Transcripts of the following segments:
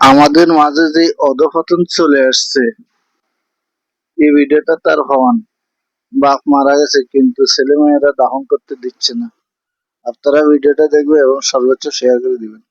আমাদের মাঝে যে অধঃপতন চলে আসছে, এই ভিডিওটা তার হওয়ান। বাপ মারা গেছে কিন্তু ছেলে মেয়েরা দাফন করতে দিচ্ছে না। আপনারা ভিডিওটা দেখবেন এবং সর্বোচ্চ শেয়ার করে দিবেন।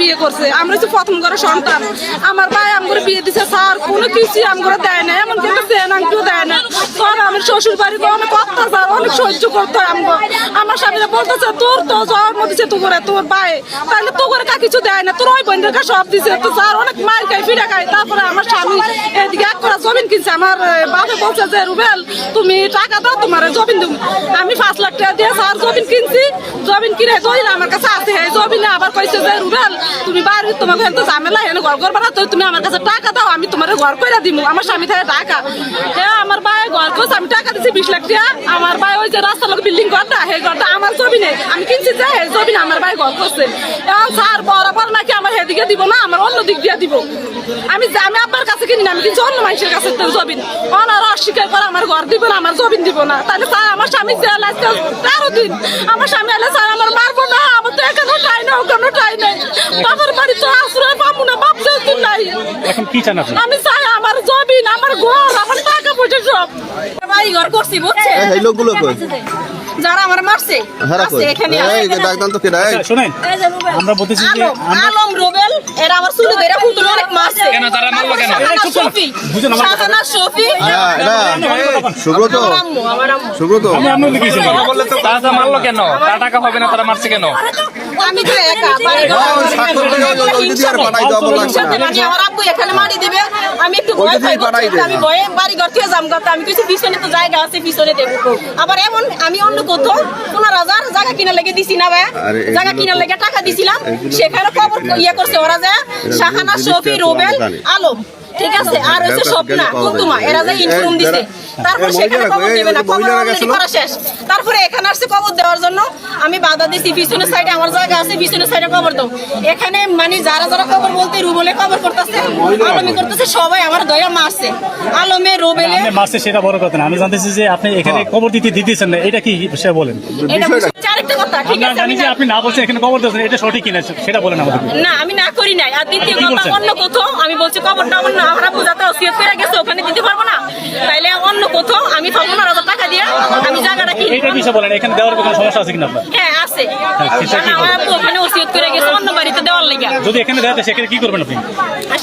বিয়ে করছে আমরা প্রথম করে সন্তান। আমার ভাই আমগরে বিয়ে দিছে স্যার, কোনো কিছু আমগরে দেয় না, এমন কোনো চেন আংটিও দেয় না। তখন আমার শ্বশুর বাড়িতে অনেক অত্যাচার, অনেক সহ্য করতে হয় আমগো। আমার স্বামীরা বলতেছে তোর তো জন্ম দিছে তো করে তোর ভাই, তাহলে তো করে কিছু দেয় না, তোর ওই বোনদেরকে সব দিছে। তো স্যার অনেক মার খাই ফিরে খাই। তারপরে আমার স্বামী এদিকে এক করা জমিন কিনছে। আমার বাবা বলছে যে রুবেল তুমি টাকা দাও, তোমার জমিন দেবো। আমি 5 লাখ টাকা দিয়ে স্যার জমিন কিনছি। জমিন কিনে দইল আমার কাছে আছে, এই জমিনে আবার কইছে যে রুবেল তুমি বাড়ি তোমাকে এত ঝামেলা এনে ঘর করবা না, তো তুমি আমার কাছে টাকা দাও, আমি তোমার ঘর করে দিব। আমার স্বামী থাকে টাকা, হ্যাঁ আমার ভাই ঘর করছে, আমি টাকা দিচ্ছি 20 লাখ টাকা। আমার ভাই ওই যে রাস্তার লোক বিল্ডিং ঘরটা, সেই ঘরটা আমার জমিনে আমি কিনছি, যে এই জমিনে আমার ভাই ঘর করছে। এখন স্যার বরাবর নাকি আমার সেদিকে দিব না, আমার অন্য দিক দিয়ে দিব। আমি আব্বার কাছে কিনি না, আমি কিনছি অন্য মানুষের কাছে জমিন। ওনারা অস্বীকার করে আমার ঘর দিব না, আমার জমিন দিব না। তাহলে স্যার আমার স্বামী জেল আজকে 13 দিন। আমার স্বামী এলে স্যার আমার মারবো না, আমার তো এখানে ঠাই না, ওখানে ঠাই নাই। বাবার বাড়ি তো আশ্রয় পাবো না, বাপ যেহেতু নাই। এখন কি চান আপনি? আমি চাই আমার জমিন, আমার ঘর, আমার টাকা পয়সা সব। বাড়ি ঘর করছি বুঝছে, এই লোকগুলো কই? যারা আমার মারছে আছে এখানে। এই যে ডাকদান তো কেডা? শুনেন, আমরা বলতেছি যে আলম রুবেল এরা আমার চুলে ধরে ফুটুল অনেক মারছে। কেন তারা মারলো কেন? শফি শাহানা শফি সুব্রত সুব্রত আমি লিখেছি বললে তো তারা মারলো কেন? তারা টাকা হবে না, তারা মারছে কেন? আমি তো একা বাড়ি আমার আব্বু এখানে মারি দিবে, আমি একটু ভয় পাই, আমি ভয়ে বাড়ি ঘর থেকে যাম কথা। আমি কিছু পিছনে তো জায়গা আছে, পিছনে দেখবো। আবার এমন আমি অন্য কোথাও 15,000 জায়গা কিনা লেগে দিছি না ভাই, জায়গা কিনা লেগে টাকা দিছিলাম, সেখানে খবর ইয়ে করছে ওরা যে শাহানা শফি রুবেল আলম, ঠিক আছে, আর হচ্ছে স্বপ্না কুতুমা, এরা যে ইনফর্ম দিছে। তারপর সেখানে খবর দেবে না, খবর অলরেডি করা শেষ। তারপরে এখানে আসছে খবর দেওয়ার জন্য, আমি বাধা দিছি। পিছনের সাইডে আমার জায়গা আছে, পিছনের সাইডে খবর দাও। এখানে মানে যারা যারা খবর বলতে রুবেলে খবর করতেছে, আলমে করতেছে, সবাই আমার দয়া মারছে। আলমে রুবেলে মারছে সেটা বড় কথা না, আমি জানতেছি যে আপনি এখানে খবর দিতেছেন না, এটা কি সে বলেন? এটা আরেকটা কথা, ঠিক আছে, আমি যে আপনি না বলছেন এখানে খবর দিতেছেন, এটা সঠিক কিনা সেটা বলেন আমাদের। না আমি না করি নাই। আর দ্বিতীয় কথা, অন্য কোথাও আমি বলছি খবরটা আমার না, আমরা বোঝাতে ওসিয়ত করে গেছে, ওখানে দিতে পারবো না, তাইলে অন্য কোথাও আমি 15,000 টাকা দিয়ে আমি জায়গাটা কিনি। এইটা বিষয় বলেন, এখানে দেওয়ার কোনো সমস্যা আছে কিনা আপনার? হ্যাঁ আছে, আমার আব্বু ওখানে ওসিয়ত করে গেছে অন্য বাড়িতে দেওয়ার লাগা। যদি এখানে দেওয়া সেখানে কি করবেন আপনি?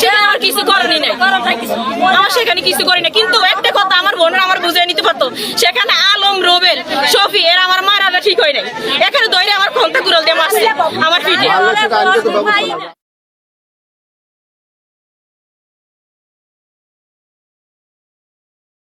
সেখানে আমার কিছু করেনি নাই, আমার সেখানে কিছু করি না। কিন্তু একটা কথা আমার বোনের আমার বুঝিয়ে নিতে পারতো, সেখানে আলম রুবেল শফি এরা আমার মারাটা ঠিক হয় নাই। এখানে দইরে আমার ফোনটা কুড়াল দিয়ে মারছে আমার পিঠে।